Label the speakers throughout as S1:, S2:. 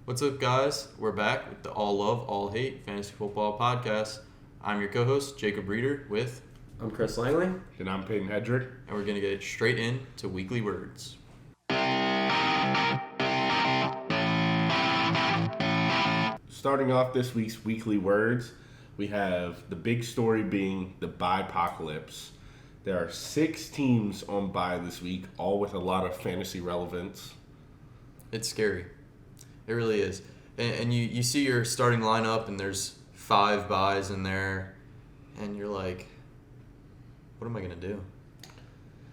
S1: What's up, guys? We're back with the All Love, All Hate Fantasy Football Podcast. I'm your co-host, Jacob Reeder, with...
S2: I'm Chris Langley.
S3: And I'm Payton Hedrick.
S1: And we're going to get straight into weekly words.
S3: Starting off this week's weekly words, we have the big story being the bye-pocalypse. There are 6 teams on bye this week, all with a lot of fantasy relevance.
S1: It's scary. It really is. And you see your starting lineup, and there's 5 buys in there, and you're like, what am I going to do?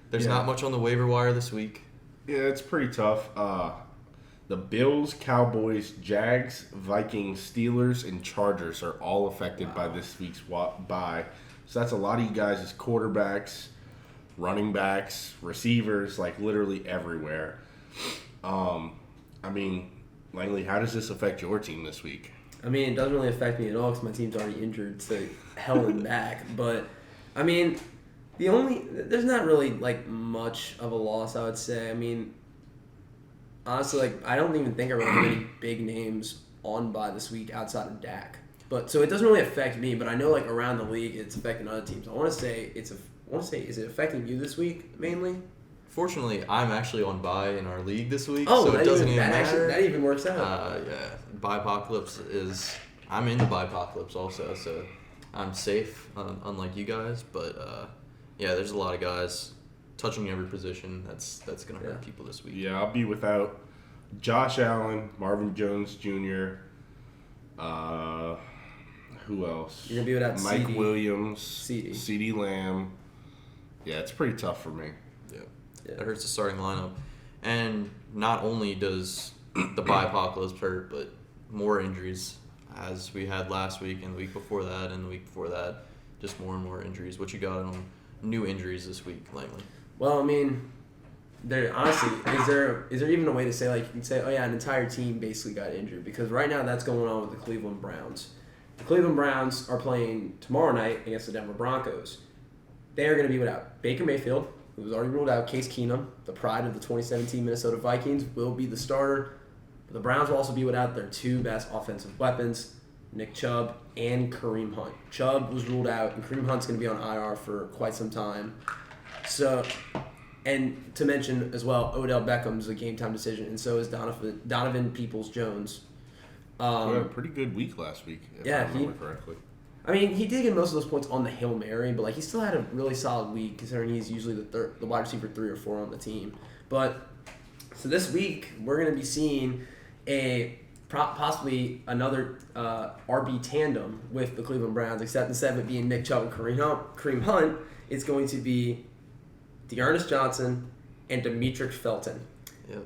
S1: There's not much on the waiver wire this week.
S3: Yeah, it's pretty tough. The Bills, Cowboys, Jags, Vikings, Steelers, and Chargers are all affected by this week's bye. So that's a lot of you guys as quarterbacks, running backs, receivers, like literally everywhere. Langley, how does this affect your team this week?
S2: It doesn't really affect me at all because my team's already injured to hell and back. But, there's not really, much of a loss, I would say. Honestly, I don't even think I really have any big names on bye this week outside of Dak. So it doesn't really affect me, but I know, around the league, it's affecting other teams. I want to say, is it affecting you this week, mainly?
S1: Fortunately, I'm actually on bye in our league this week,
S2: so
S1: it doesn't even matter.
S2: Actually, that even works out.
S1: Bye-pocalypse is... I'm in the bye-pocalypse also, so I'm safe, unlike you guys. But, there's a lot of guys touching every position that's going to hurt people this week.
S3: Yeah, I'll be without Josh Allen, Marvin Jones Jr., who else?
S2: You're going to be without
S3: Mike
S2: CD.
S3: Williams,
S2: CD.
S3: CeeDee Lamb. Yeah, it's pretty tough for me.
S1: Yeah, that hurts the starting lineup. And not only does the bye-pocalypse hurt, but more injuries, as we had last week and the week before that and the week before that. Just more and more injuries. What you got on new injuries this week, Langley?
S2: Well, there honestly, is there even a way to say, you can say, an entire team basically got injured? Because right now that's going on with the Cleveland Browns. The Cleveland Browns are playing tomorrow night against the Denver Broncos. They are going to be without Baker Mayfield, who was already ruled out. Case Keenum, the pride of the 2017 Minnesota Vikings, will be the starter. But the Browns will also be without their 2 best offensive weapons, Nick Chubb and Kareem Hunt. Chubb was ruled out, and Kareem Hunt's going to be on IR for quite some time. So, and to mention as well, Odell Beckham's a game-time decision, and so is Donovan Peoples-Jones.
S3: He had a pretty good week last week, if I remember correctly.
S2: He did get most of those points on the Hail Mary, but he still had a really solid week considering he's usually the wide receiver 3 or 4 on the team. But so this week we're going to be seeing possibly another RB tandem with the Cleveland Browns, except instead of it being Nick Chubb and Kareem Hunt, it's going to be Dearness Johnson and Demetric Felton.
S1: Yep.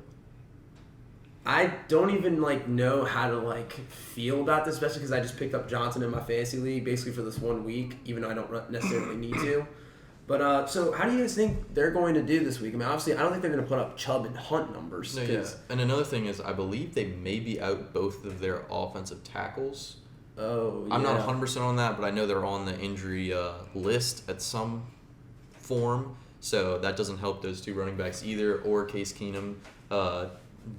S2: I don't even know how to feel about this, especially because I just picked up Johnson in my fantasy league basically for this 1 week, even though I don't necessarily need to. But so how do you guys think they're going to do this week? Obviously, I don't think they're going to put up Chubb and Hunt numbers.
S1: No, yeah. And another thing is, I believe they may be out both of their offensive tackles.
S2: Oh, yeah.
S1: I'm not 100% on that, but I know they're on the injury list at some form. So that doesn't help those 2 running backs either, or Case Keenum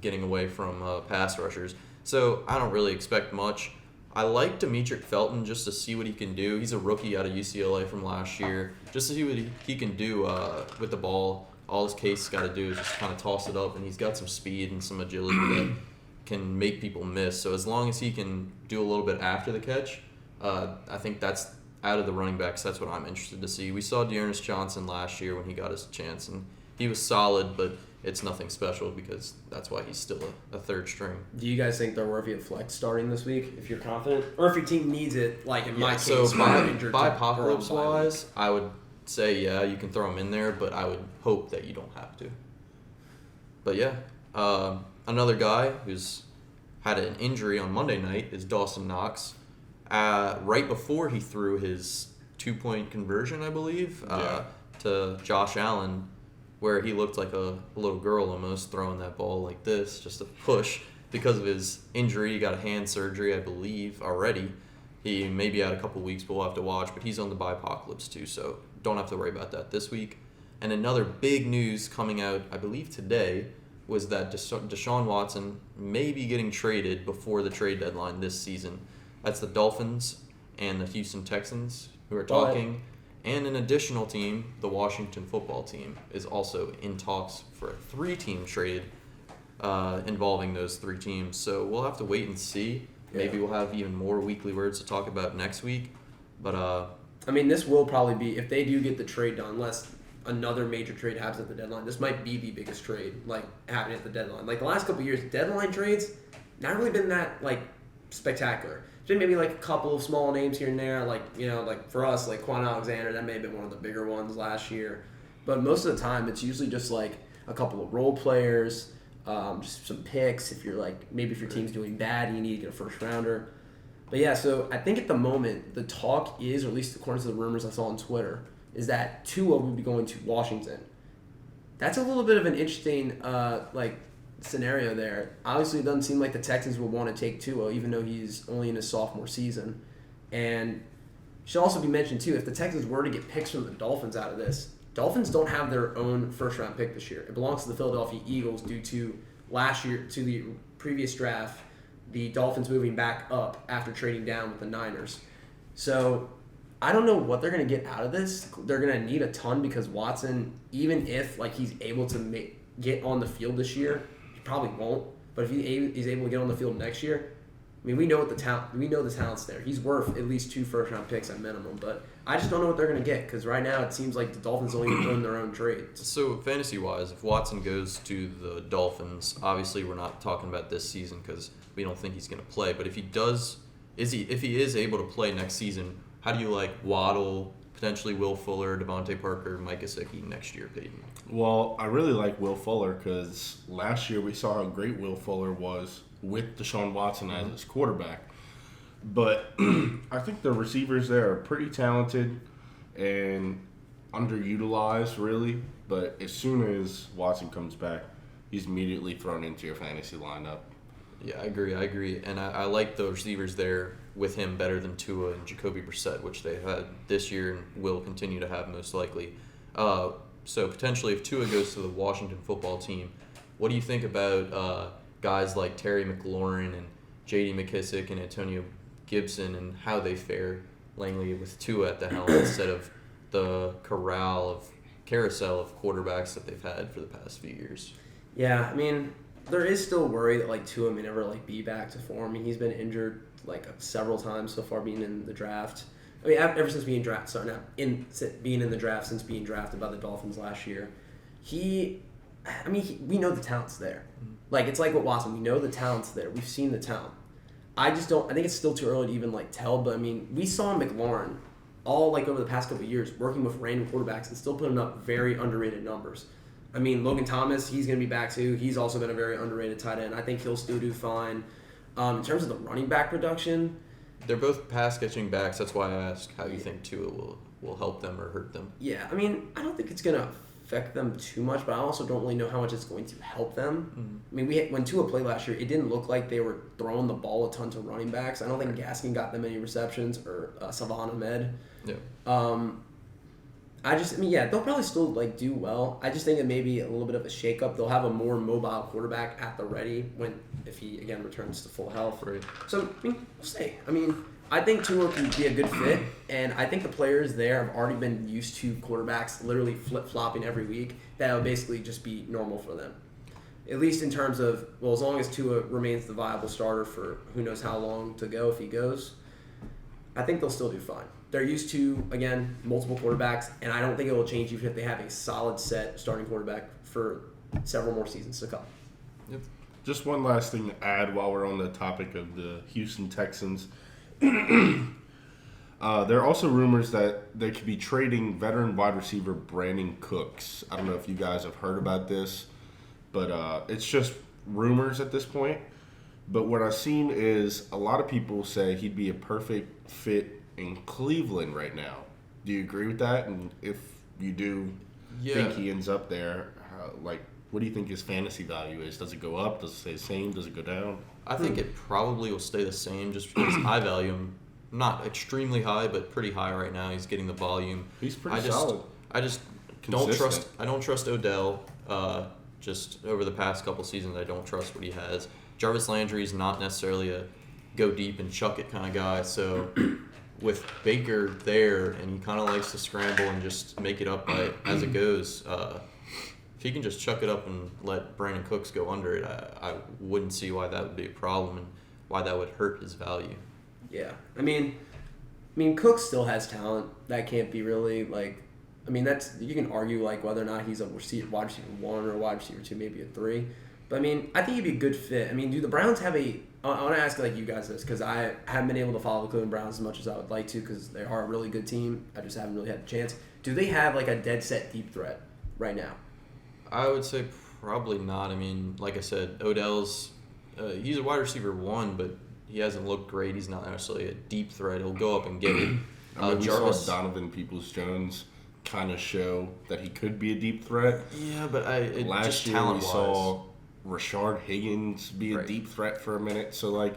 S1: getting away from pass rushers. So I don't really expect much. I like Demetric Felton just to see what he can do. He's a rookie out of UCLA from last year. Just to see what he can do with the ball. All his Case got to do is just kind of toss it up, and he's got some speed and some agility that can make people miss. So as long as he can do a little bit after the catch, I think that's out of the running backs. That's what I'm interested to see. We saw Dearness Johnson last year when he got his chance, and he was solid, but it's nothing special because that's why he's still a 3rd string.
S2: Do you guys think they're worthy of flex starting this week if you're confident? Or if your team needs it, in my case,
S1: so bye-pocalypse-wise, I would say, you can throw them in there, but I would hope that you don't have to. But another guy who's had an injury on Monday night is Dawson Knox. Right before he threw his 2-point conversion, I believe, to Josh Allen, where he looked like a little girl almost throwing that ball like this, just a push. Because of his injury, he got a hand surgery, I believe, already. He may be out a couple weeks, but we'll have to watch. But he's on the bye-pocalypse too, so don't have to worry about that this week. And another big news coming out, I believe today, was that Deshaun Watson may be getting traded before the trade deadline this season. That's the Dolphins and the Houston Texans who are talking. And an additional team, the Washington football team, is also in talks for a 3-team trade involving those 3 teams. So we'll have to wait and see. Maybe we'll have even more weekly words to talk about next week. But
S2: I mean, this will probably be, if they do get the trade done, unless another major trade happens at the deadline, this might be the biggest trade happening at the deadline. Like the last couple of years, deadline trades not really been that spectacular. It's been maybe a couple of small names here and there, for us, Quan Alexander, that may have been one of the bigger ones last year. But most of the time, it's usually just a couple of role players, just some picks. If you're maybe if your team's doing bad and you need to get a first rounder. But yeah, so I think at the moment the talk is, or at least according to the rumors I saw on Twitter, is that Tua will be going to Washington. That's a little bit of an interesting scenario there. Obviously, it doesn't seem like the Texans will want to take Tua, even though he's only in his sophomore season. And it should also be mentioned too, if the Texans were to get picks from the Dolphins out of this, Dolphins don't have their own first-round pick this year. It belongs to the Philadelphia Eagles due to the previous draft, the Dolphins moving back up after trading down with the Niners. So I don't know what they're going to get out of this. They're going to need a ton because Watson, even if he's able to get on the field this year, he probably won't. But if he's able to get on the field next year, I mean, we know the talent's there. He's worth at least 2 first-round picks at minimum. But I just don't know what they're going to get because right now it seems like the Dolphins only own their own trades.
S1: So fantasy-wise, if Watson goes to the Dolphins, obviously we're not talking about this season because we don't think he's going to play. But if he is able to play next season, how do you like Waddle, potentially Will Fuller, Devontae Parker, Mike Gesicki next year, Payton?
S3: Well, I really like Will Fuller because last year we saw how great Will Fuller was with Deshaun Watson as his quarterback. But I think the receivers there are pretty talented and underutilized, really. But as soon as Watson comes back, he's immediately thrown into your fantasy lineup.
S1: Yeah, I agree. And I like the receivers there with him better than Tua and Jacoby Brissett, which they had this year and will continue to have most likely. So potentially if Tua goes to the Washington football team, what do you think about guys like Terry McLaurin and J.D. McKissick and Antonio Gibson and how they fare, Langley, with Tua at the helm instead of the carousel of quarterbacks that they've had for the past few years?
S2: Yeah, I mean, there is still worry that Tua may never be back to form. I mean, he's been injured several times so far being in the draft. I mean, ever since being drafted. Sorry, not being in the draft since being drafted by the Dolphins last year. We know the talent's there. It's like with Watson. We know the talent's there. We've seen the talent. I just don't. I think it's still too early to even tell. But I mean, we saw McLaurin all over the past couple of years working with random quarterbacks and still putting up very underrated numbers. I mean, Logan Thomas, he's going to be back too. He's also been a very underrated tight end. I think he'll still do fine. In terms of the running back production,
S1: they're both pass-catching backs. That's why I asked how you think Tua will help them or hurt them.
S2: Yeah, I mean, I don't think it's going to affect them too much, but I also don't really know how much it's going to help them. I mean, when Tua played last year, it didn't look like they were throwing the ball a ton to running backs. I don't think Gaskin got them many receptions or Savon Ahmed.
S1: Yeah.
S2: They'll probably still do well. I just think it may be a little bit of a shakeup. They'll have a more mobile quarterback at the ready if he again returns to full health.
S1: Right.
S2: So we'll see. I mean, I think Tua can be a good fit, and I think the players there have already been used to quarterbacks literally flip-flopping every week. That would basically just be normal for them. At least in terms of, as long as Tua remains the viable starter for who knows how long to go if he goes, I think they'll still do fine. They're used to, again, multiple quarterbacks, and I don't think it will change even if they have a solid set starting quarterback for several more seasons to come.
S3: Yep. Just one last thing to add while we're on the topic of the Houston Texans. There are also rumors that they could be trading veteran wide receiver Brandin Cooks. I don't know if you guys have heard about this, but it's just rumors at this point. But what I've seen is a lot of people say he'd be a perfect fit in Cleveland right now. Do you agree with that? And if you do think he ends up there, what do you think his fantasy value is? Does it go up? Does it stay the same? Does it go down?
S1: I think it probably will stay the same just because I value him not extremely high, but pretty high right now. He's getting the volume.
S3: He's pretty solid.
S1: I just
S3: consistent.
S1: I don't trust Odell. Just over the past couple seasons, I don't trust what he has. Jarvis Landry is not necessarily a go deep and chuck it kind of guy. So with Baker there, and he kind of likes to scramble and just make it up as it goes. If he can just chuck it up and let Brandin Cooks go under it, I wouldn't see why that would be a problem and why that would hurt his value.
S2: Yeah, I mean, Cooks still has talent. That can't be really like. I mean, you can argue like whether or not he's a wide receiver 1 or a wide receiver 2, maybe a 3. But I mean, I think he'd be a good fit. I mean, do the Browns have a? I want to ask like you guys this because I haven't been able to follow the Cleveland Browns as much as I would like to because they are a really good team. I just haven't really had the chance. Do they have like a dead set deep threat right now?
S1: I would say probably not. I mean, like I said, Odell's he's a wide receiver 1, but he hasn't looked great. He's not necessarily a deep threat. He'll go up and get it.
S3: I mean, we saw Donovan Peoples-Jones kind of show that he could be a deep threat.
S1: Yeah, but
S3: last
S1: just
S3: year we saw Rashard Higgins be a
S1: right.
S3: deep threat for a minute. So like,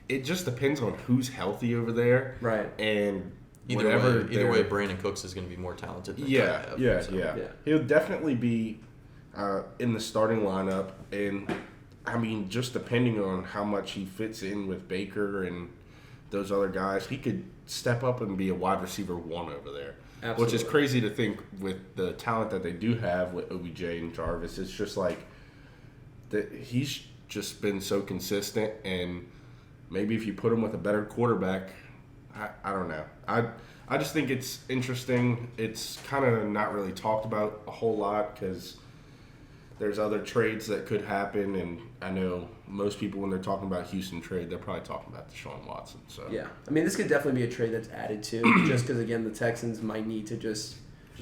S3: it just depends on who's healthy over there.
S2: Right.
S3: And
S1: Either way, Brandin Cooks is going to be more talented than
S3: yeah. He'll definitely be in the starting lineup, and I mean, just depending on how much he fits in with Baker and those other guys, he could step up and be a wide receiver 1 over there.
S2: Absolutely.
S3: Which is crazy to think with the talent that they do have with OBJ and Jarvis. It's just like that he's just been so consistent, and maybe if you put him with a better quarterback, I don't know. I just think it's interesting. It's kind of not really talked about a whole lot because there's other trades that could happen, and I know most people when they're talking about Houston trade, they're probably talking about Deshaun Watson. So
S2: yeah, I mean this could definitely be a trade that's added to just because again the Texans might need to just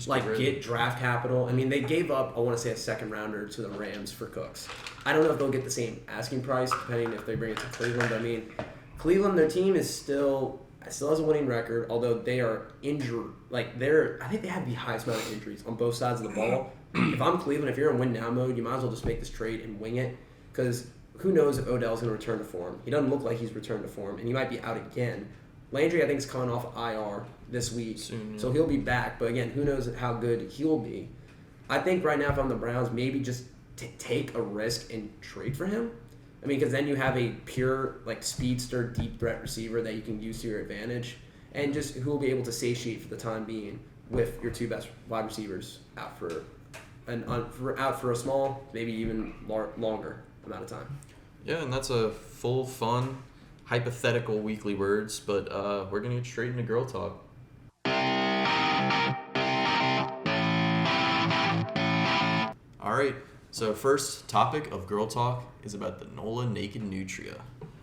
S2: like get draft capital. I mean they gave up I want to say a second rounder to the Rams for Cooks. I don't know if they'll get the same asking price depending if they bring it to Cleveland. But I mean Cleveland, their team is still has a winning record, although they are injured. Like I think they have the highest amount of injuries on both sides of the ball. If I'm Cleveland, if you're in win now mode, you might as well just make this trade and wing it because who knows if Odell's going to return to form. He doesn't look like he's returned to form, and he might be out again. Landry, I think, is coming off IR this week,
S1: soon, yeah.
S2: So he'll be back. But again, who knows how good he'll be. I think right now if I'm the Browns, maybe just take a risk and trade for him. I mean, because then you have a pure like speedster, deep threat receiver that you can use to your advantage, and just who will be able to satiate for the time being with your 2 best wide receivers out for a small, maybe even longer amount of time.
S1: Yeah, and that's a full, fun, hypothetical weekly words, but we're going to get straight into girl talk. All right, so first topic of girl talk is about the Nola Naked Nutria.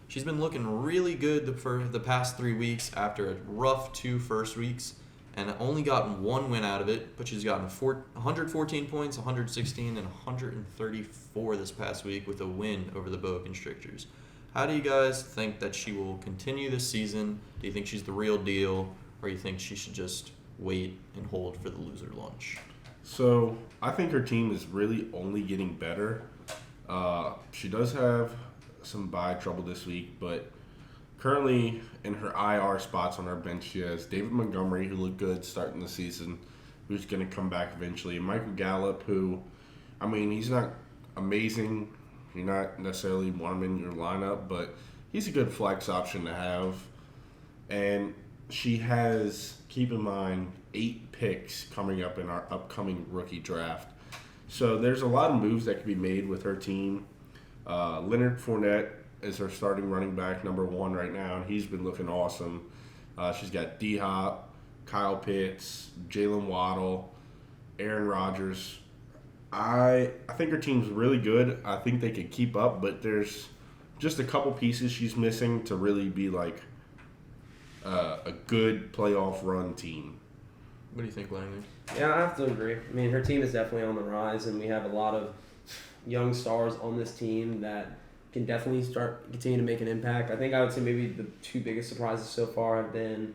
S1: She's been looking really good for the past 3 weeks after a rough 2 first weeks, and only gotten 1 win out of it, but she's gotten 114 points, 116, and 134 this past week with a win over the Boa Constrictors. How do you guys think that she will continue this season? Do you think she's the real deal, or do you think she should just wait and hold for the loser lunch?
S3: So I think her team is really only getting better. She does have some bye trouble this week, but currently in her IR spots on her bench, she has David Montgomery, who looked good starting the season, who's going to come back eventually, and Michael Gallup, who, I mean, he's not amazing. You're not necessarily want him in your lineup, but he's a good flex option to have. And she has, keep in mind, 8 picks coming up in our upcoming rookie draft. So there's a lot of moves that can be made with her team. Leonard Fournette is her starting running back, number 1 right now, and he's been looking awesome. She's got D-Hop, Kyle Pitts, Jalen Waddle, Aaron Rodgers. I think her team's really good. I think they could keep up, but there's just a couple pieces she's missing to really be like a good playoff run team.
S1: What do you think, Langley?
S2: Yeah, I have to agree. I mean, her team is definitely on the rise, and we have a lot of young stars on this team that can definitely continue to make an impact. I think I would say maybe the 2 biggest surprises so far have been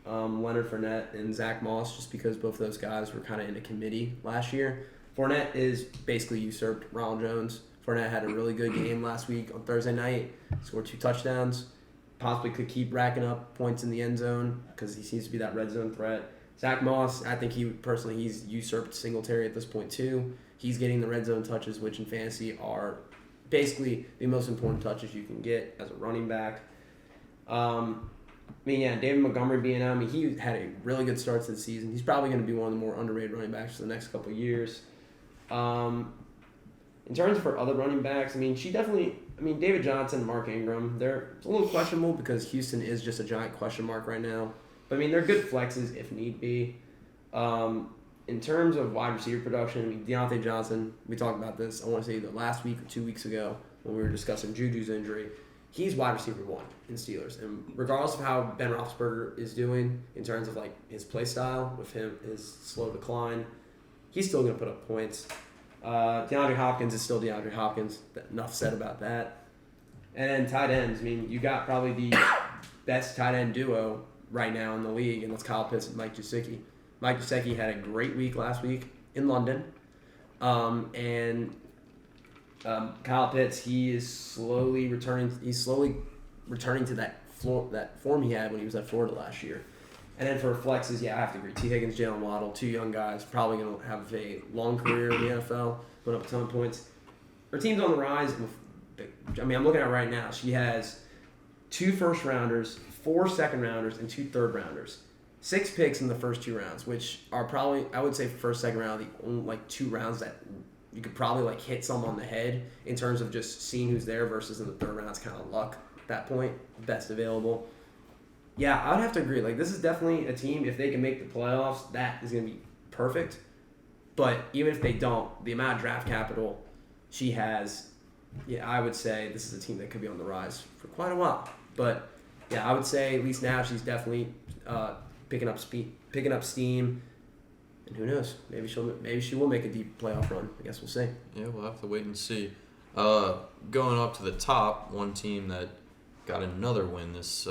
S2: Leonard Fournette and Zach Moss, just because both of those guys were kind of in a committee last year. Fournette is basically usurped Ronald Jones. Fournette had a really good game last week on Thursday night, scored 2 touchdowns, possibly could keep racking up points in the end zone because he seems to be that red zone threat. Zach Moss, I think he's usurped Singletary at this point too. He's getting the red zone touches, which in fantasy are basically the most important touches you can get as a running back. David Montgomery being out, he had a really good start to the season. He's probably going to be one of the more underrated running backs for the next couple of years. In terms of her other running backs, David Johnson, Mark Ingram, it's a little questionable because Houston is just a giant question mark right now. But, they're good flexes if need be. In terms of wide receiver production, Deontay Johnson, we talked about this, I want to say either last week or 2 weeks ago when we were discussing Juju's injury. He's wide receiver 1 in Steelers. And regardless of how Ben Roethlisberger is doing in terms of his play style with his slow decline, he's still going to put up points. DeAndre Hopkins is still DeAndre Hopkins. Enough said about that. And then tight ends. You got probably the best tight end duo right now in the league, and that's Kyle Pitts and Mike Gesicki. Mike Gesicki had a great week last week in London. Kyle Pitts, he's slowly returning to that form he had when he was at Florida last year. And then for flexes, I have to agree. T. Higgins, Jalen Waddle, 2 young guys, probably going to have a long career in the NFL, put up a ton of points. Her team's on the rise. I'm looking at it right now. She has 2 first-rounders, 4 second-rounders, and 2 third-rounders. 6 picks in the first 2 rounds, which are probably, I would say, first, second round, the only 2 rounds that you could probably hit some on the head in terms of just seeing who's there versus in the third round. It's kind of luck at that point, best available. Yeah, I would have to agree. This is definitely a team, if they can make the playoffs, that is going to be perfect. But even if they don't, the amount of draft capital she has, I would say this is a team that could be on the rise for quite a while. But, I would say at least now she's definitely picking up steam. And who knows? Maybe she will make a deep playoff run. I guess we'll see.
S1: Yeah, we'll have to wait and see. Going up to the top, one team that got another win this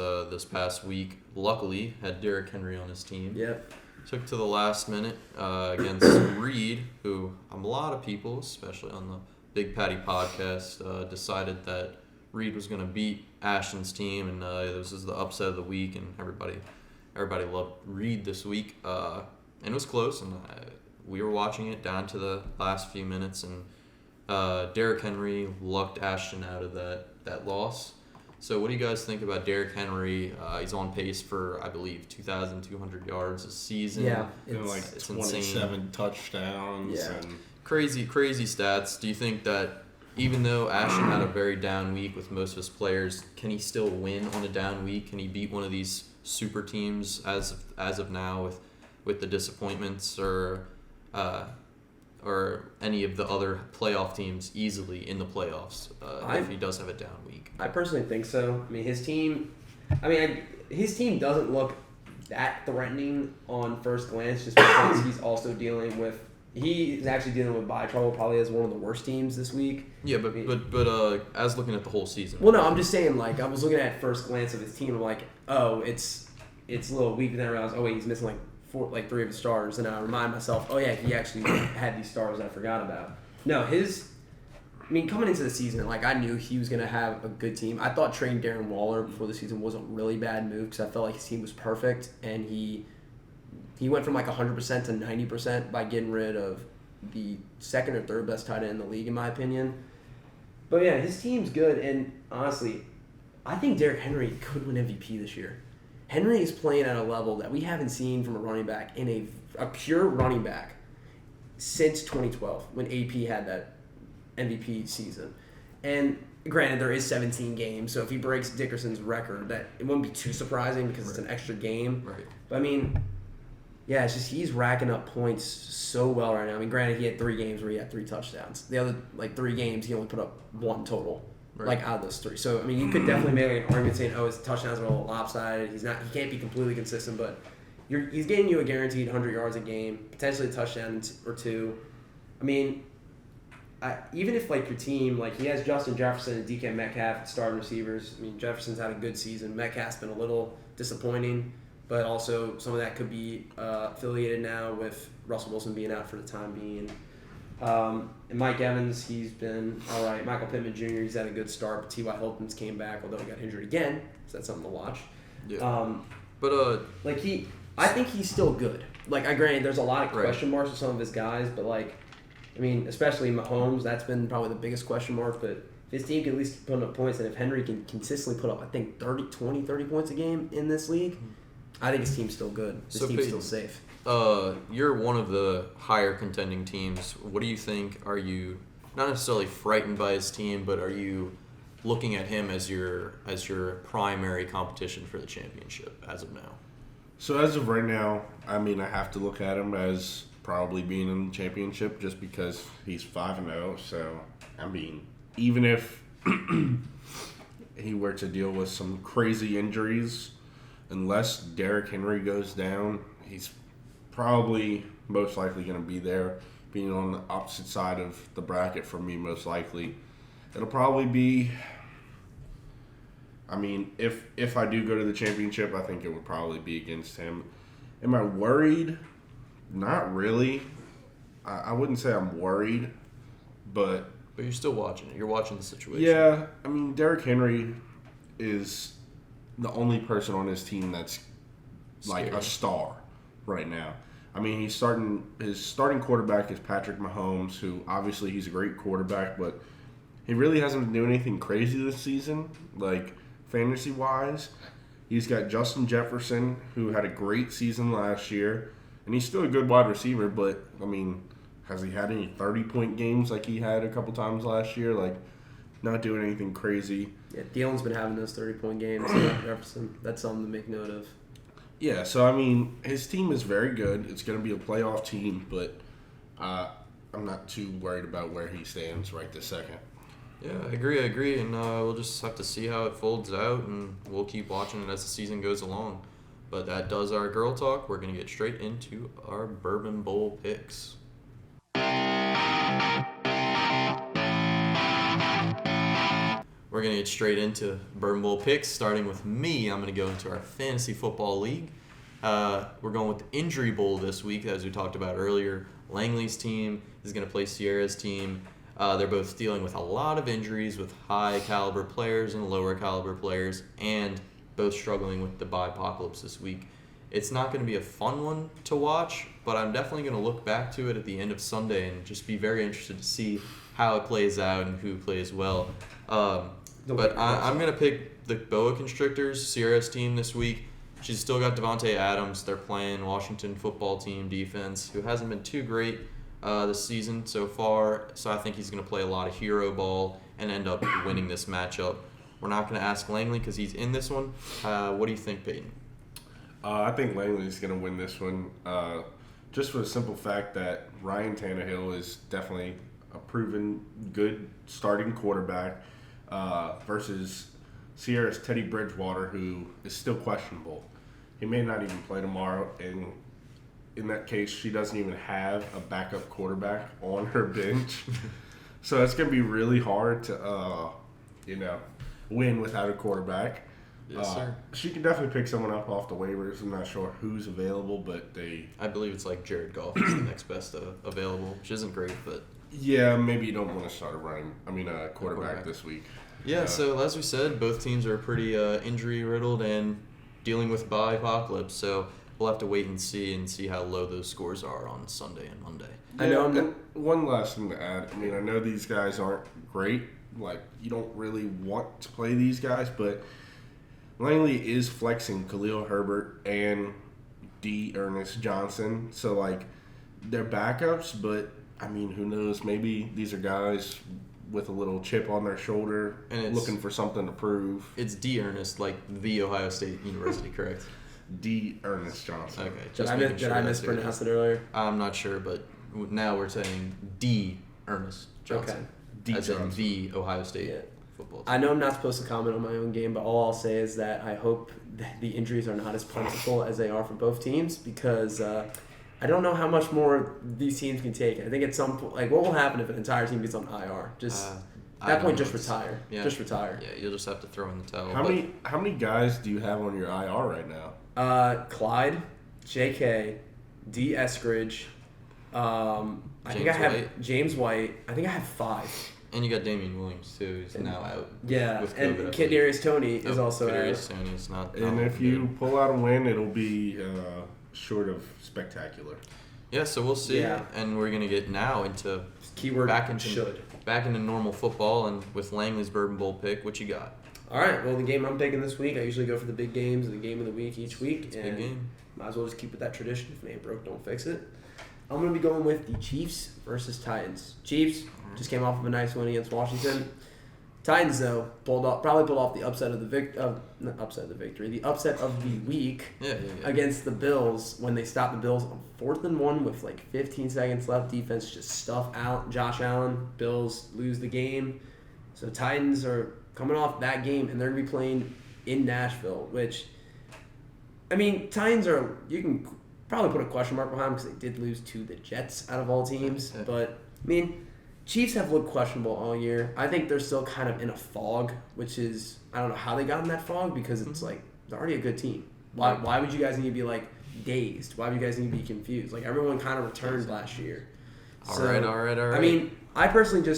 S1: past week, luckily, had Derrick Henry on his team.
S2: Yep.
S1: Took to the last minute against Reed, who a lot of people, especially on the Big Patty podcast, decided that Reed was going to beat Ashton's team, and this is the upset of the week, and everybody loved Reed this week. And it was close, and we were watching it down to the last few minutes, and Derrick Henry lucked Ashton out of that loss. So what do you guys think about Derrick Henry? He's on pace for, I believe, 2,200 yards a season.
S2: Yeah.
S3: It's 27 insane. Touchdowns.
S2: Yeah.
S3: And
S1: Crazy stats. Do you think that even though Ashton had a very down week with most of his players, can he still win on a down week? Can he beat one of these super teams as of now with the disappointments or any of the other playoff teams easily in the playoffs if he does have a down week?
S2: I personally think so. His team doesn't look that threatening on first glance just because he's actually dealing with bye trouble, probably as one of the worst teams this week.
S1: Yeah, but as looking at the whole season.
S2: Well, no, I'm just saying, I was looking at first glance of his team, I'm like, oh, it's a little weak, and then I realized, oh wait, he's missing 3 of his stars, and I remind myself, oh yeah, he actually had these stars that I forgot about. No, coming into the season, I knew he was going to have a good team. I thought trading Darren Waller before the season was a really bad move because I felt like his team was perfect, and he went from 100% to 90% by getting rid of the second or third best tight end in the league, in my opinion. But yeah, his team's good, and honestly, I think Derrick Henry could win MVP this year. Henry is playing at a level that we haven't seen from a running back in a pure running back since 2012 when AP had that MVP season. And granted, there is 17 games, so if he breaks Dickerson's record, that it wouldn't be too surprising because it's an extra game.
S1: Right.
S2: But it's just he's racking up points so well right now. Granted, he had 3 games where he had 3 touchdowns. The other 3 games, he only put up 1 total.
S1: Right.
S2: Out of those 3. So, you could definitely make an argument saying, his touchdowns are a little lopsided. He can't be completely consistent, but he's getting you a guaranteed 100 yards a game, potentially a touchdown or 2. Even if, your team, he has Justin Jefferson and DK Metcalf starting receivers. Jefferson's had a good season. Metcalf's been a little disappointing, but also some of that could be affiliated now with Russell Wilson being out for the time being. And Mike Evans, he's been all right. Michael Pittman Jr., he's had a good start, but T.Y. Hilton's came back, although he got injured again, so that's something to watch.
S1: Yeah.
S2: I think he's still good. like, I grant there's a lot of
S1: Right.
S2: question marks with some of his guys, but, like, I mean, especially Mahomes, that's been probably the biggest question mark, but if his team can at least put up points, and if Henry can consistently put up, I think, 30 points a game in this league, I think his team's still good. His
S1: So
S2: team's
S1: Peyton,
S2: still safe.
S1: You're one of the higher contending teams. What do you think? Are you not necessarily frightened by his team, but are you looking at him as your primary competition for the championship as of now?
S3: So as of right now, I mean, I have to look at him as probably being in the championship just because he's 5-0. So, I mean, even if he were to deal with some crazy injuries, unless Derrick Henry goes down, he's probably most likely going to be there, being on the opposite side of the bracket for me most likely. It'll probably be, I mean, if I do go to the championship, I think it would probably be against him. Am I worried? Not really. I wouldn't say I'm worried, but
S1: you're still watching it. You're watching the situation.
S3: Yeah, I mean, Derrick Henry is the only person on his team that's like
S1: Scary.
S3: a star right now. I mean, his starting quarterback is Patrick Mahomes, who obviously he's a great quarterback, but he really hasn't been doing anything crazy this season, like fantasy-wise. He's got Justin Jefferson, who had a great season last year, and he's still a good wide receiver, but, I mean, has he had any 30-point games like he had a couple times last year? Like, not doing anything crazy.
S2: Yeah, Thiel's been having those 30-point games. Jefferson, that's something to make note of.
S3: Yeah, so, I mean, his team is very good. It's going to be a playoff team, but I'm not too worried about where he stands right this second.
S1: Yeah, I agree, and we'll just have to see how it folds out, and we'll keep watching it as the season goes along. But that does our girl talk. We're going to get straight into our Bourbon Bowl picks. We're going to get straight into Bourbon Bowl picks, starting with me. I'm going to go into our fantasy football league. We're going with the Injury Bowl this week, as we talked about earlier. Langley's team is going to play Sierra's team. They're both dealing with a lot of injuries with high-caliber players and lower-caliber players, and both struggling with the bye-apocalypse this week. It's not going to be a fun one to watch, but I'm definitely going to look back to it at the end of Sunday and just be very interested to see how it plays out and who plays well. But I'm going to pick the Boa Constrictors, Sierra's team this week. She's still got Devontae Adams. They're playing Washington football team defense, who hasn't been too great this season so far. So I think he's going to play a lot of hero ball and end up winning this matchup. We're not going to ask Langley because he's in this one. What do you think, Payton?
S3: I think Langley's going to win this one, just for the simple fact that Ryan Tannehill is definitely a proven good starting quarterback versus Sierra's Teddy Bridgewater, who is still questionable. He may not even play tomorrow, and in that case, she doesn't even have a backup quarterback on her bench. So it's going to be really hard to, win without a quarterback.
S1: Yes, sir.
S3: She can definitely pick someone up off the waivers. I'm not sure who's available, but
S1: I believe it's like Jared Goff is the next best available, which isn't great, but
S3: yeah, maybe you don't want to start a quarterback this week.
S1: Yeah, so as we said, both teams are pretty injury-riddled and dealing with bye apocalypse, so we'll have to wait and see how low those scores are on Sunday and Monday.
S3: I know. And one last thing to add. I mean, I know these guys aren't great. Like, you don't really want to play these guys, but Langley is flexing Khalil Herbert and D. Ernest Johnson. So, like, they're backups, but, I mean, who knows? Maybe these are guys with a little chip on their shoulder and looking for something to prove.
S1: It's D. Ernest, like the Ohio State University, correct?
S3: D. Ernest Johnson.
S1: Okay.
S2: Did I mispronounce it earlier?
S1: I'm not sure, but now we're saying D. Ernest Johnson.
S2: Okay.
S3: D.
S1: As
S3: Johnson.
S1: in the Ohio State football team.
S2: I know I'm not supposed to comment on my own game, but all I'll say is that I hope that the injuries are not as plentiful as they are for both teams, because I don't know how much more these teams can take. I think at some point, like, what will happen if an entire team gets on IR? Just at that point, just retire.
S1: Yeah.
S2: Just retire.
S1: Yeah, you'll just have to throw in the towel.
S3: How many guys do you have on your IR right now?
S2: Clyde, J.K., D. Eskridge. I think I have
S1: White.
S2: James White. I think I have 5.
S1: And you got Damian Williams, too, who's now out.
S2: Yeah,
S1: with
S2: and
S1: COVID,
S2: Kadarius Toney is also out.
S1: Kadarius Toney is not.
S3: And if you pull out a win, it'll be short of spectacular.
S1: Yeah, so we'll see.
S2: Yeah.
S1: And we're going to get now into
S2: Keyword
S1: back into
S2: should.
S1: back into normal football, and with Langley's Bourbon Bowl pick, what you got?
S2: All right. Well, the game I'm picking this week, I usually go for the big games, the game of the week each week.
S1: It's a big game.
S2: Might as well just keep with that tradition. If it ain't broke, don't fix it. I'm going to be going with the Chiefs versus Titans. Chiefs just came off of a nice win against Washington. Titans, though, probably pulled off the upset of the the upset of the week
S1: Yeah.
S2: against the Bills when they stopped the Bills on 4th and 1 with like 15 seconds left. Defense just stuff out Josh Allen. Bills lose the game. So Titans are coming off that game, and they're going to be playing in Nashville, which, I mean, Titans are, you can probably put a question mark behind them because they did lose to the Jets out of all teams.
S1: Yeah.
S2: But, I mean, Chiefs have looked questionable all year. I think they're still kind of in a fog, which is, I don't know how they got in that fog because it's like, they're already a good team. Why would you guys need to be, like, dazed? Why would you guys need to be confused? Like, everyone kind of returned last year.
S1: All right.
S2: I mean, I personally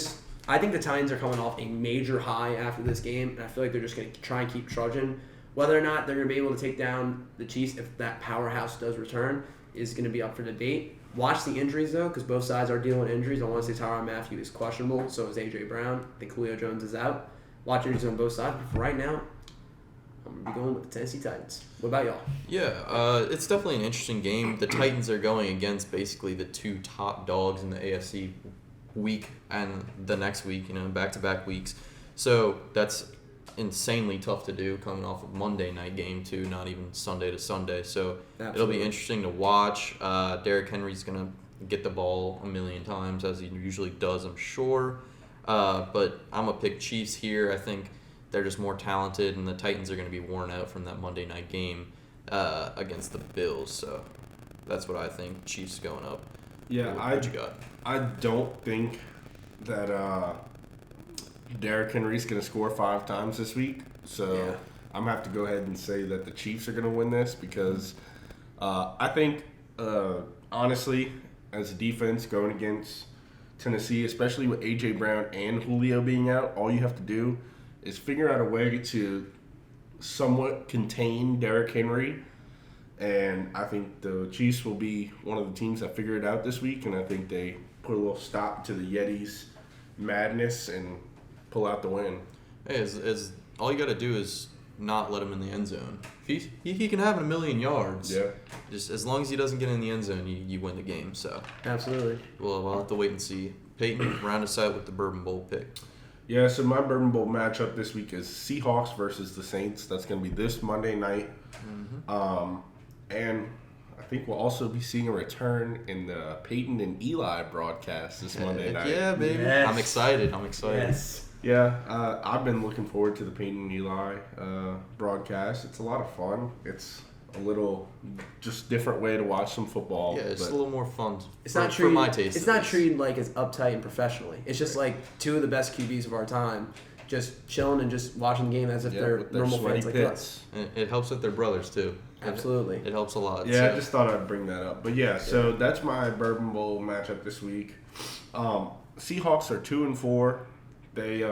S2: I think the Titans are coming off a major high after this game, and I feel like they're just going to try and keep trudging. Whether or not they're going to be able to take down the Chiefs if that powerhouse does return is going to be up for debate. Watch the injuries, though, because both sides are dealing with injuries. I want to say Tyrann Mathieu is questionable, so is A.J. Brown. I think Julio Jones is out. Watch injuries on both sides, but for right now, I'm going to be going with the Tennessee Titans. What about y'all?
S1: Yeah, it's definitely an interesting game. The Titans are going against basically the two top dogs in the AFC week and the next week, back-to-back weeks. So that's insanely tough to do coming off of Monday night game too, not even Sunday to Sunday. So
S2: Absolutely.
S1: It'll be interesting to watch. Derrick Henry's going to get the ball a million times as he usually does, I'm sure. But I'm going to pick Chiefs here. I think they're just more talented, and the Titans are going to be worn out from that Monday night game against the Bills. So that's what I think. Chiefs going up.
S3: Yeah,
S1: what you got?
S3: I don't think that Derrick Henry's going to score 5 times this week. So
S2: Yeah.
S3: I'm going to have to go ahead and say that the Chiefs are going to win this because I think, honestly, as a defense going against Tennessee, especially with A.J. Brown and Julio being out, all you have to do is figure out a way to somewhat contain Derrick Henry. And I think the Chiefs will be one of the teams that figure it out this week, and I think they put a little stop to the Yetis' madness and pull out the win.
S1: Hey, as all you got to do is not let him in the end zone. If he can have 1,000,000 yards.
S3: Yeah.
S1: Just as long as he doesn't get in the end zone, you win the game. So
S2: Absolutely.
S1: we'll have to wait and see. Peyton, round us out with the Bourbon Bowl pick.
S3: Yeah, so my Bourbon Bowl matchup this week is Seahawks versus the Saints. That's going to be this Monday night.
S1: Mm-hmm.
S3: And I think we'll also be seeing a return in the Payton and Eli broadcast this Monday night.
S1: Yeah, baby.
S2: Yes.
S1: I'm excited.
S2: Yes.
S3: Yeah, I've been looking forward to the Payton and Eli broadcast. It's a lot of fun. It's a little just different way to watch some football.
S1: Yeah, it's
S3: but
S1: a little more fun.
S2: It's
S1: for,
S2: not
S1: for
S2: treated.
S1: my taste.
S2: It's
S1: at
S2: not
S1: least.
S2: treated like as uptight and professionally. It's just like two of the best QBs of our time, just chilling and just watching the game as if they're
S3: with their
S2: normal
S3: sweaty
S2: fans like
S3: pits.
S2: us.
S1: And it helps that they're brothers too.
S2: Absolutely.
S1: It helps a lot.
S3: Yeah,
S1: so.
S3: I just thought I'd bring that up. But yeah, so that's my Bourbon Bowl matchup this week. Seahawks are 2-4. They,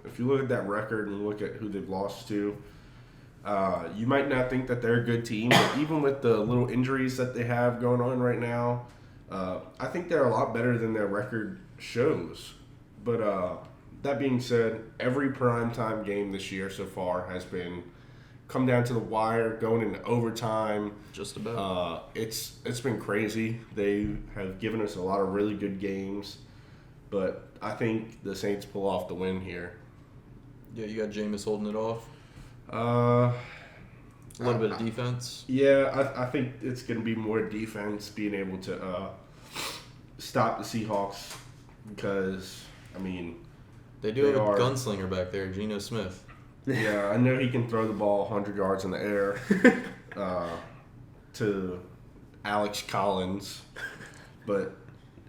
S3: if you look at that record and look at who they've lost to, you might not think that they're a good team. But even with the little injuries that they have going on right now, I think they're a lot better than their record shows. But that being said, every primetime game this year so far has been come down to the wire, going into overtime.
S1: Just about.
S3: It's been crazy. They have given us a lot of really good games, but I think the Saints pull off the win here.
S1: Yeah, you got Jameis holding it off.
S3: A
S1: little bit of defense.
S3: Yeah, I think it's going to be more defense, being able to stop the Seahawks because, I mean,
S1: They do have a gunslinger back there, Geno Smith.
S3: Yeah, I know he can throw the ball 100 yards in the air to Alex Collins. But,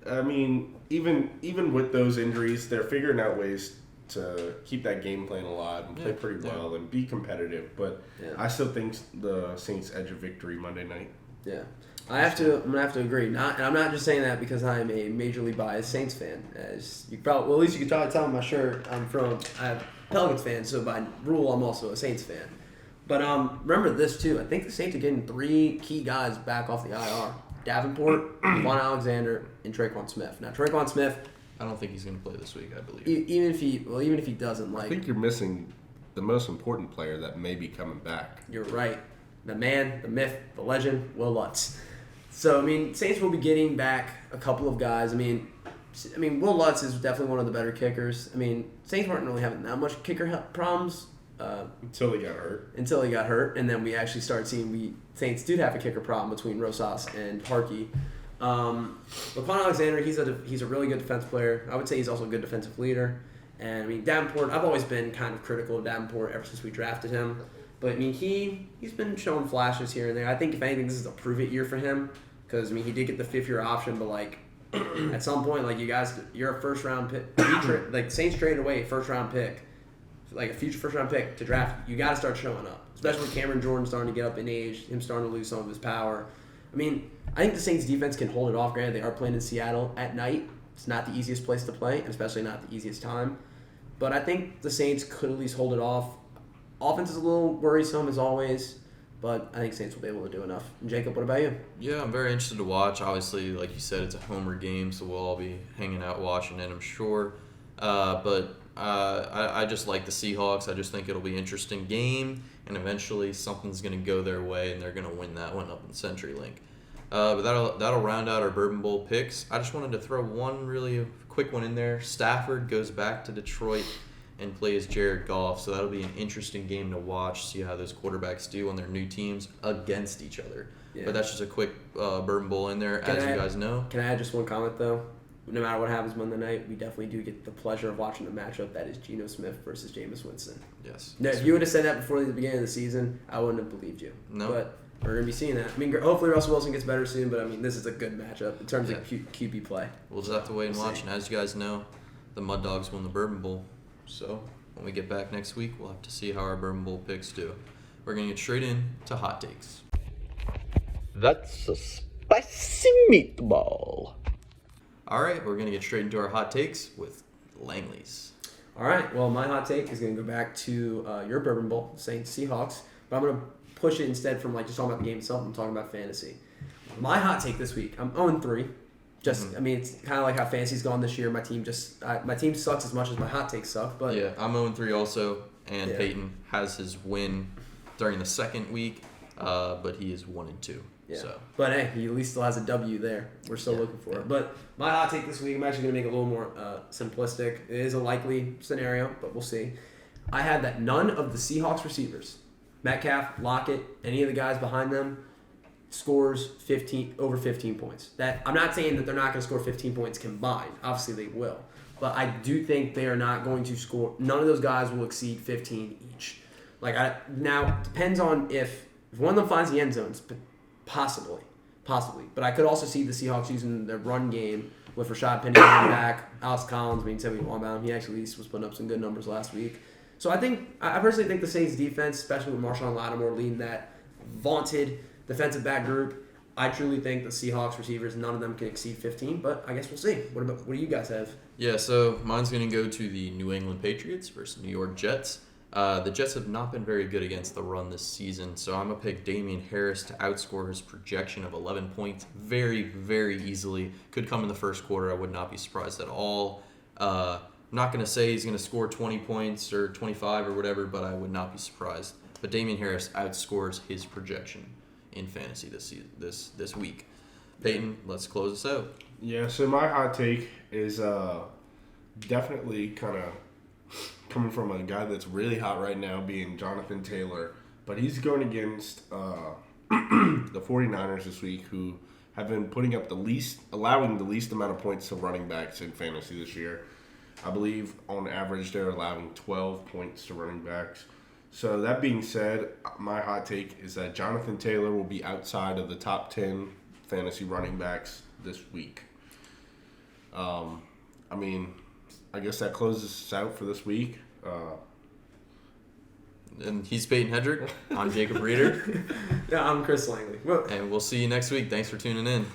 S3: I mean, even with those injuries, they're figuring out ways to keep that game plan alive and play pretty well and be competitive. But I still think the Saints edge a victory Monday night.
S2: Yeah. I'm gonna have to agree. And I'm not just saying that because I'm a majorly biased Saints fan. As you probably, at least you can probably tell on my shirt, I'm a Pelicans fan, so by rule I'm also a Saints fan. But remember this too. I think the Saints are getting 3 key guys back off the IR: Davenport, Von Alexander, and Traquan Smith. Now Traquan Smith,
S1: I don't think he's going to play this week. I believe.
S2: even if he doesn't,
S3: I think you're missing the most important player that may be coming back.
S2: You're right. The man, the myth, the legend, Will Lutz. So Saints will be getting back a couple of guys. Will Lutz is definitely one of the better kickers. Saints weren't really having that much kicker problems.
S3: Until he got hurt.
S2: And then we actually started seeing Saints did have a kicker problem between Rosas and Harkey. Laquan Alexander, he's a really good defense player. I would say he's also a good defensive leader. And Davenport, I've always been kind of critical of Davenport ever since we drafted him. But he's been showing flashes here and there. I think if anything, this is a prove it year for him because he did get the 5th-year option, but at some point, you're a first round pick. Saints traded away a first round pick. A future first-round pick to draft, you got to start showing up. Especially with Cameron Jordan starting to get up in age, him starting to lose some of his power. I think the Saints' defense can hold it off. Granted, they are playing in Seattle at night. It's not the easiest place to play, and especially not the easiest time. But I think the Saints could at least hold it off. Offense is a little worrisome, as always, but I think Saints will be able to do enough. And Jacob, what about you?
S1: Yeah, I'm very interested to watch. Obviously, like you said, it's a homer game, so we'll all be hanging out watching it, I'm sure. I just like the Seahawks. I just think it'll be an interesting game, and eventually something's going to go their way, and they're going to win that one up in CenturyLink. But that'll round out our Bourbon Bowl picks. I just wanted to throw one really quick one in there. Stafford goes back to Detroit and plays Jared Goff, so that'll be an interesting game to watch, see how those quarterbacks do on their new teams against each other. Yeah. But that's just a quick Bourbon Bowl in there, you guys know.
S2: Can I add just one comment, though? No matter what happens Monday night, we definitely do get the pleasure of watching the matchup that is Geno Smith versus Jameis Winston.
S1: Yes.
S2: Now, if you would have said that before the beginning of the season, I wouldn't have believed you.
S1: No.
S2: But we're going to be seeing that. Hopefully Russell Wilson gets better soon, but this is a good matchup in terms of QB play.
S1: We'll just have to wait and watch. And as you guys know, the Mud Dogs won the Bourbon Bowl. So when we get back next week, we'll have to see how our Bourbon Bowl picks do. We're going to get straight into hot takes.
S4: That's a spicy meatball.
S1: All right, we're going to get straight into our hot takes with Langley's.
S2: All right, well, my hot take is going to go back to your Bourbon Bowl, Saints Seahawks, but I'm going to push it instead from just talking about the game itself. I'm talking about fantasy. My hot take this week, I'm 0-3. It's kind of like how fantasy's gone this year. My team sucks as much as my hot takes suck. But
S1: yeah, I'm 0-3 also, and Payton has his win during the second week, but he is 1-2.
S2: Yeah.
S1: So.
S2: But hey, he at least still has a W there. We're still looking for it. But my hot take this week, I'm actually going to make it a little more simplistic. It is a likely scenario, but we'll see. I have that none of the Seahawks receivers, Metcalf, Lockett, any of the guys behind them, scores over 15 points. That I'm not saying that they're not going to score 15 points combined. Obviously, they will. But I do think they are not going to score. None of those guys will exceed 15 each. Now, depends on if one of them finds the end zones, but possibly. But I could also see the Seahawks using their run game with Rashad Penny coming back, Alex Collins, said we want about him. He actually was putting up some good numbers last week. So I personally think the Saints defense, especially with Marshawn Lattimore leading that vaunted defensive back group, I truly think the Seahawks receivers, none of them can exceed 15, but I guess we'll see. What do you guys have?
S1: Yeah, so mine's going to go to the New England Patriots versus New York Jets. The Jets have not been very good against the run this season, so I'm going to pick Damian Harris to outscore his projection of 11 points very, very easily. Could come in the first quarter. I would not be surprised at all. I'm not going to say he's going to score 20 points or 25 or whatever, but I would not be surprised. But Damian Harris outscores his projection in fantasy this week. Payton, let's close this out.
S3: Yeah, so my hot take is definitely kind of coming from a guy that's really hot right now, being Jonathan Taylor. But he's going against the 49ers this week, who have been allowing the least amount of points to running backs in fantasy this year. I believe on average they're allowing 12 points to running backs. So that being said, my hot take is that Jonathan Taylor will be outside of the top 10 fantasy running backs this week. I guess that closes us out for this week.
S1: And he's Payton Hedrick. I'm Jacob Reeder.
S2: Yeah, I'm Chris Langley.
S1: And we'll see you next week. Thanks for tuning in.